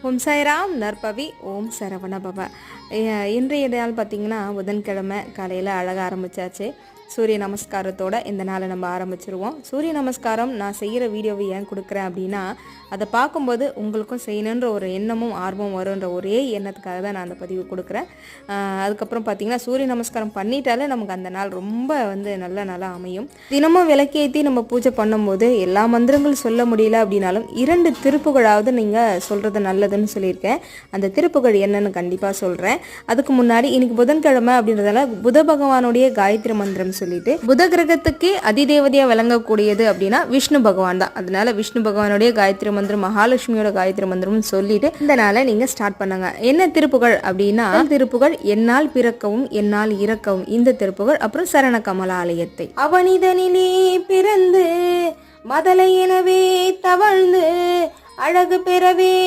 ஓம் சாய்ராம் நற்பவி ஓம் சரவண பவ. இன்றைய நாள் பார்த்திங்கன்னா புதன்கிழமை காலையில் அழகாக ஆரம்பித்தாச்சு. சூரிய நமஸ்காரத்தோட இந்த நாளை நம்ம ஆரம்பிச்சிருவோம். சூரிய நமஸ்காரம் நான் செய்கிற வீடியோவை ஏன் கொடுக்குறேன் அப்படின்னா, அதை பார்க்கும்போது உங்களுக்கும் செய்யணுன்ற ஒரு எண்ணமும் ஆர்வம் வருன்ற ஒரே எண்ணத்துக்காக தான் நான் அந்த பதிவு கொடுக்குறேன். அதுக்கப்புறம் பார்த்திங்கன்னா சூரிய நமஸ்காரம் பண்ணிட்டாலே நமக்கு அந்த நாள் ரொம்ப நல்ல நாளாக அமையும். தினமும் விளக்கேற்றி நம்ம பூஜை பண்ணும்போது எல்லா மந்திரங்களும் சொல்ல முடியல அப்படின்னாலும் 2 திருப்புகழாவது நீங்கள் சொல்கிறது நல்லதுன்னு சொல்லியிருக்கேன். அந்த திருப்புகழ் என்னன்னு கண்டிப்பாக சொல்கிறேன். அதுக்கு முன்னாடி இன்னைக்கு புதன்கிழமை அப்படின்றதால புத பகவானுடைய காயத்ரி மந்திரம் சொல்லிட்டு, புத கிரகத்துக்கே அதிதேவதையா விளங்கக்கூடியது அப்படின்னா விஷ்ணு பகவான் தான். அதனால விஷ்ணு பகவானுடைய காயத்ரி மந்திரம், மகாலட்சுமியோட காயத்ரி மந்திரம் சொல்லிட்டு இந்த நாளை நீங்க ஸ்டார்ட் பண்ணுங்க. என்ன திருப்புகள் அப்படின்னா, திருப்புகள் என்னால் பிறக்கவும் என்னால் இறக்கவும், இந்த திருப்புகள். அப்புறம் சரண கமலாலயத்தை. அவனிதனிலே பிறந்து மதலை எனவே தவழ்ந்து அழகு பெறவே